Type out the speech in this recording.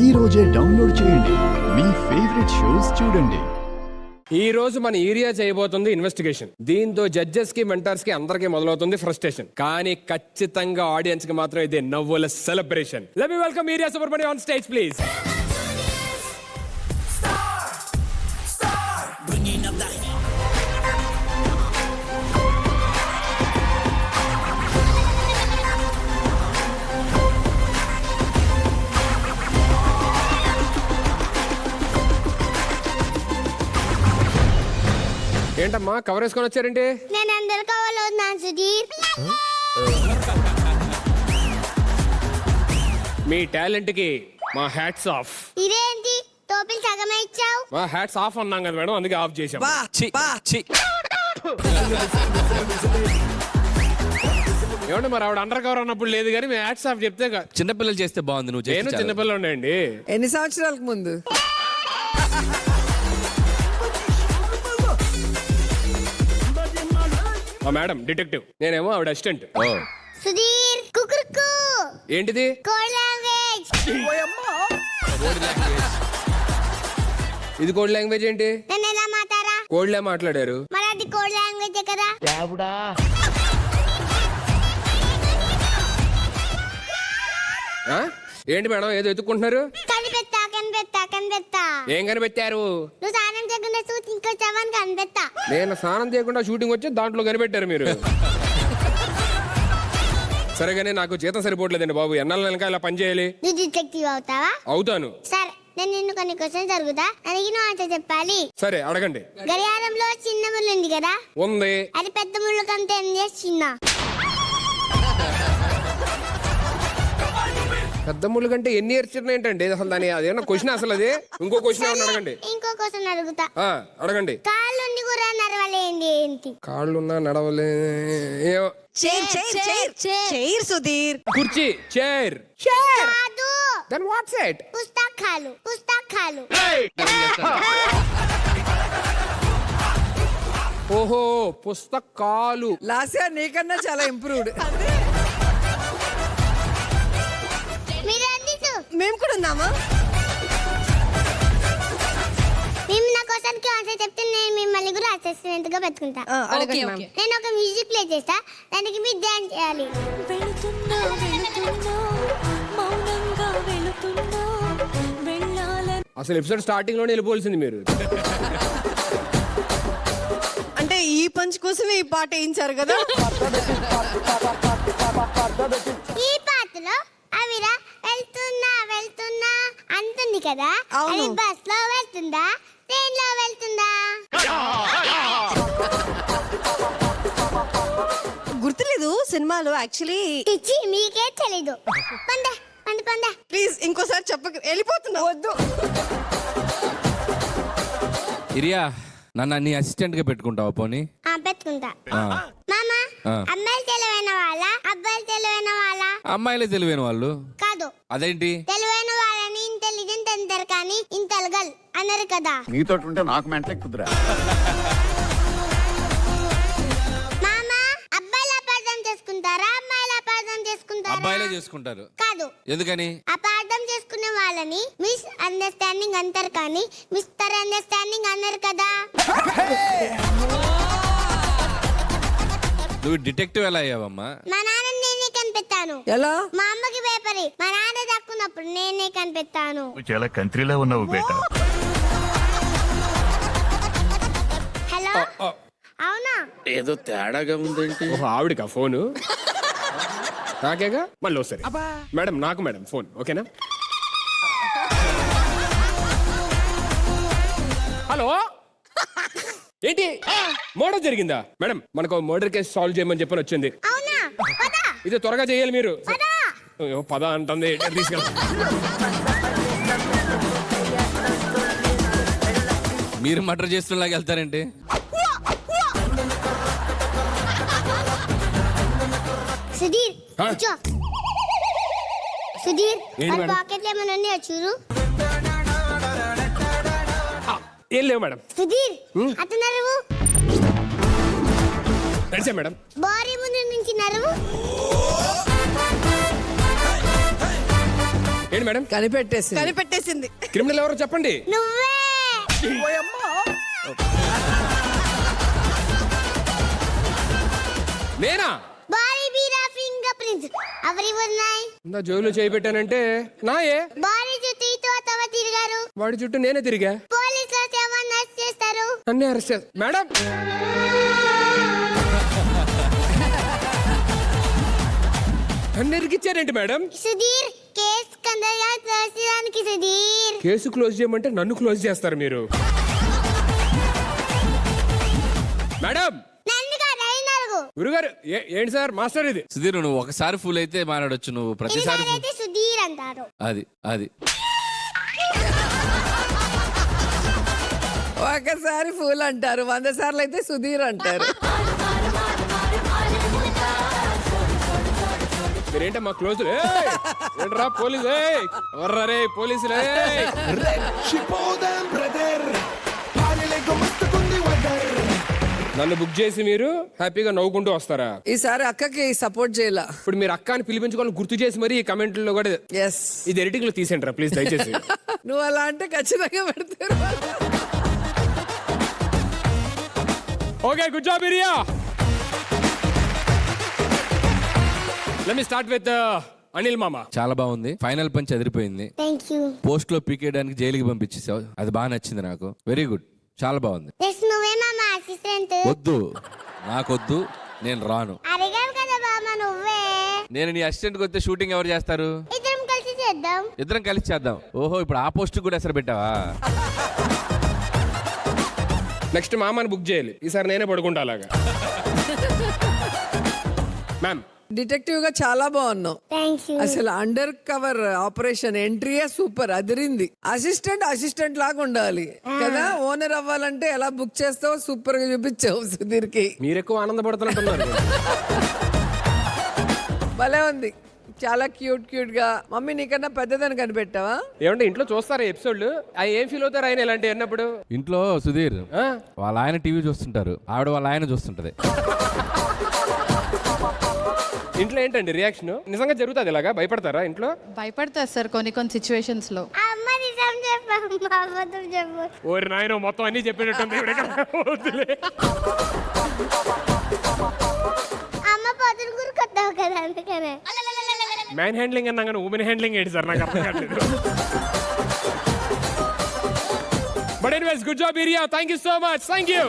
ఈ రోజే డౌన్లోడ్ చేయండి, మీ ఫేవరెట్ షోస్ చూడండి. ఈ రోజు మన ఏరియా చేయబోతుంది ఇన్వెస్టిగేషన్. దీంతో జడ్జెస్ కి మెంటర్స్ కి అందరికి మొదలవుతుంది ఫ్రస్ట్రేషన్. కానీ ఖచ్చితంగా ఆడియన్స్ కి మాత్రం ఇది నవ్వుల celebration. Let me welcome area Subrahmanyam on stage please. ఏంటమ్మా కవర్ వేసుకొని వచ్చారండి? నేను అందరు కావాలన్నాను సుధీర్. మీ టాలెంట్ కి మా హ్యాట్స్ ఆఫ్. ఇదేంటి టోపీలు సగమే ఇచ్చావు? మా హ్యాట్స్ ఆఫ్ అన్నాం కదా మేడం, అందుకే ఆఫ్ చేసాం. ఏమండి మరి ఆవిడ అండర్ కవర్ అన్నప్పుడు లేదు కానీ మీ హ్యాట్స్ ఆఫ్ చెప్తే చిన్నపిల్లలు చేస్తే బాగుంది. నువ్వు నేను చిన్నపిల్ల ఉన్నాయండి. ఎన్ని సంవత్సరాలకు ముందు? మా మేడం డిటెక్టివ్, నేనేమో ఆవిడ అసిస్టెంట్. సుధీర్ కుకురుకు. ఏంటిది? Code language. ఇది కోడ్ లాంగ్వేజ్ ఏంటి? నేను ఎలా మాట్లాడా? కోడ్లే మాట్లాడారు. మరి అది కోడ్ లాంగ్వేజ్ కదా? ఆ? ఏంటి మేడం ఏదో ఎత్తుకుంటున్నారు? కనిపెత్తా కనిపెత్తా కనిపెత్తా. ఏం కనిపెట్టారు? నువ్వు స్నానం చేయకుండా చూసి ఇంకో చవన్ కనిపెత్తా. నేను స్నానం చేయకుండా షూటింగ్ వచ్చి దాంట్లో కనిపెట్టారు మీరు. సరేగానే నాకు జీతం సరిపోవట్లేదండి బాబు. ఎన్నాళ్ళ వెనక ఇలా పని చేయాలి. నువ్వు డిటెక్టివ్ అవుతావా? అవుతాను. సరే నేను నిన్ను కొన్ని క్వశ్చన్స్ అడుగుతా, దానికి నువ్వు ఆన్సర్ చెప్పాలి. సరే అడగండి. గడియారంలో చిన్న ముళ్ళు ఉంది కదా? ఉంది. అది పెద్ద ముళ్ళు కంటే ఎన్ని చేసి చిన్న? పెద్ద ముళ్ళు కంటే ఎన్ని ఇయర్స్ చిన్న ఏంటండి అసలు? దాని అదేమన్నా క్వశ్చన్ అసలు? అది ఇంకో క్వశ్చన్ ఏమన్నా అడగండి. ఇంకో క్వశ్చన్ అడుగుతా. అడగండి. కాళ్ళుండి కూడా నడవలేంది ఏంటి? కాళ్ళున్నా నడవలే. చైర్ సుధీర్. కుర్చీ, చైర్. కాదు, దెన్ వాట్స్ ఇట్? పుస్తకాలు పుస్తకాలు. ఓహో పుస్తకాలు. లాస్యా నీకన్నా చాలా ఇంప్రూవ్డ్. మేము కూడా ఉన్నామా? మేము నా క్వశ్చన్ కి ఆన్సర్ చెప్తే నేను మిమ్మల్ని కూడా అసిస్టెంట్ గా పెట్టుకుంటా. నేను ఒక మ్యూజిక్ ప్లే చేస్తా, దానికి మీరు డాన్స్ చేయాలి. వెళుతున్నా వెళుతున్నా మౌనంగా వెళుతున్నా వెళ్ళాలని. అసలు ఎపిసోడ్ స్టార్టింగ్ లోనే వెళ్ళిపోవాల్సింది మీరు. అంటే ఈ పంచ్ కోసమే ఈ పాట వేయించారు కదా? ఈ పాటలో అవిరా వెళ్తున్నా వెళ్తున్నా అంటుంది కదా, అది బస్ లో వెళ్తుందా ట్రైన్ లో వెళ్తుందా? గుర్తులేదు సినిమాలో యాక్చువల్లీ. ఇచ్చి మీకే తెలీదు. పంద పంద పంద. ప్లీజ్ ఇంకోసారి చెప్పక, వెళ్ళిపోతున్నా. వద్దు. ఇరియా నన్ను నీ అసిస్టెంట్ గా పెట్టుకుంటావా పోనీ? పెట్టుకుంటా. మామా అమ్మాయిలు తెలివైన వాళ్ళ అబ్బాయిలు తెలివైన వాళ్ళ? అమ్మాయిలే తెలివైన వాళ్ళు. కాదు. అదేంటి? తెలివైన వాళ్ళని ఇంటెలిజెంట్ అంటారు కానీ ఇంటెలగల్ అన్నారు కదా. నీతో ఉంటే నాకు మెంటలే కుదరా. మామా అబ్బాయిలు అపార్థం చేసుకుంటారా అమ్మాయిలు అపార్థం చేసుకుంటారా? అబ్బాయిలే చేసుకుంటారు. కాదు. ఎందుకని? అపార్థం చేసుకునే వాళ్ళని మిస్ అండర్స్టాండింగ్ అంటారు కానీ మిస్టర్ అండర్స్టాండింగ్ అన్నారు కదా. నువ్వు డిటెక్టివ్ ఎలా అయ్యావమ్మా? మా నాన్న నేనే కనిపెట్టాను. ఎలా? మా అమ్మకి పేపరి మా నాన్న దక్కున్నప్పుడు నేనే కనిపెట్టాను. చాలా కంట్రీలో ఉన్నావు బేటా. హలో అవునా? ఏదో తేడాగా ఉందేంటి? ఓహో ఆవిడకా ఫోను? నాకేగా మళ్ళీ ఒకసారి. మేడం నాకు మేడం ఫోన్ ఓకేనా? హలో ఏంటి మర్డర్ జరిగిందా? మేడం మనకు మర్డర్ కేసు సాల్వ్ చేయమని చెప్పని వచ్చింది. అవునా? పద. ఇది త్వరగా చేయాలి మీరు. పద. అయ్యో, పద అంటుంది. తీసుకెళ్ళి మీరు మర్డర్ చేస్తున్నలాగా వెళ్తారంటే? సుధీర్ కూర్చో. సుధీర్ ఏంటి మేడం? పాకెట్లో ఏమైనా ఉన్నాయో చూడు. ఏం లేవు మేడం. సుధీర్ అటు నరువు. నడిచా మేడం. బారీ ముందు నుంచి నరువు. ఏంటి మేడం కనిపెట్టేసి కనిపెట్టేసింది. క్రిమినల్ ఎవరో చెప్పండి. నువ్వే నేనా? బాడీ బీరా ఫింగర్ ప్రింట్స్ ఎవరివున్నాయి? నా జోబులో చేయి పెట్టానంటే నాయే. బాడీ చుట్టూ ఇటు అతవ తిరిగారు. వాడి చుట్టూ నేనే తిరిగా. పోలీసులు ఏమన్నా చేస్తారు? అన్నీ అరెస్ట్ చేస్తా. మేడం నన్ను ఇరికిచ్చారేంటి మేడం? సుధీర్ కేసు కందగా చేసేదానికి సుధీర్. కేసు క్లోజ్ చేయమంటే నన్ను క్లోజ్ చేస్తారు మీరు. మేడం నన్ను కాదు అయినారు. గురుగారు ఏంటి సార్ మాస్టర్ ఇది? సుధీర్ నువ్వు ఒకసారి ఫుల్ అయితే మాట్లాడొచ్చు, నువ్వు ప్రతిసారి fool- అయితే సుధీర్ అంటారు. అది ఒకసారి ఫూల్ అంటారు, 100 సార్లు అయితే సుధీర్ అంటారు. మీరేంటే మా క్లోజ్ ఏంట్రా పోలీసు ఎవర్రా రే పోలీసులే. నన్ను బుక్ చేసి మీరు హ్యాపీగా నవ్వుకుంటూ వస్తారా? ఈసారి అక్కకి సపోర్ట్ చేయాల. ఇప్పుడు మీరు అక్కని పిలిపించుకోవాలని గుర్తు చేసి మరి ఈ కమెంట్లో కూడా ఎస్, ఇది ఎడిటింగ్ లో తీసేంటారా ప్లీజ్ దయచేసి. నువ్వు అలా అంటే ఖచ్చితంగా పెడతారు. ఓకే గుడ్ జాబ్ ఇరియా. Let me start with Anil మామ. చాలా బాగుంది. ఫైనల్ పంచ్ అదిరిపోయింది. Thank you. పోస్ట్ లో పీకేయడానికి జైలుకి పంపించేసావు, అది బాగా నచ్చింది నాకు. వెరీ గుడ్, చాలా బాగుంది. నువ్వేనా మా అసిస్టెంట్? వద్దు, నాకొద్దు, నేను రాను. అడిగావు కదా బామ్మ నువ్వే. నేను నీ అసిస్టెంట్ వస్తే షూటింగ్ ఎవరు చేస్తారు? ఇద్దరం కలిసి చేద్దాం. ఇద్దరం కలిసి చేద్దాం. ఓహో, ఇప్పుడు ఆ పోస్ట్ కూడా ఎసరు పెట్టావా? నెక్స్ట్ మామని బుక్ చేయాలి, ఈసారి నేనే పడుకుంటా అలాగా. మ్యామ్ డిటెక్టివ్ గా చాలా బాగున్నావు. Thank you. అసలు అండర్ కవర్ ఆపరేషన్ ఎంట్రీయే సూపర్ అదిరింది. అసిస్టెంట్ లాగా ఉండాలి కదా. ఓనర్ అవ్వాలంటే ఎలా బుక్ చేస్తావు, సూపర్ గా చూపించావు సుధీర్ కి. మీరు ఎక్కువ ఆనందపడుతున్నట్టున్నారు. భలే ఉంది, చాలా క్యూట్ గా. మమ్మీ నీకన్నా పెద్దదని కనిపెట్టావా? ఏమంటే ఇంట్లో చూస్తారా ఎపిసోడ్లు? అవి ఏం ఫీల్ అవుతారు ఆయన ఇలాంటి అన్నప్పుడు? ఇంట్లో సుధీర్ ఆ? వాళ్ళ ఆయన టీవీ చూస్తుంటారు, ఆవిడ వాళ్ళ ఆయన చూస్తుంటది. ఇంట్లో ఏంటండి రియాక్షన్? నిజంగా జరుగుతుంది ఇలాగా? భయపడతారా ఇంట్లో? భయపడతారు సార్ కొన్ని సిచ్యువేషన్స్ లో. అమ్మ నిజం చెప్పు, మా అబద్ధం చెప్పు. ఓరి నాయన మొత్తం అన్ని చెప్పినట్టుంది. వద్దులే. అమ్మ పొద్దున గురికొద్దావు కదా అందుకనే. మ్యాన్ హ్యాండ్లింగ్ అన్నా కానీ ఉమెన్ హ్యాండ్లింగ్ ఏంటి సార్? నాకు అర్థం కావట్లేదు. బట్ ఎనీవేస్ గుడ్ జాబ్ ఇరియా. Thank you so much. Thank you.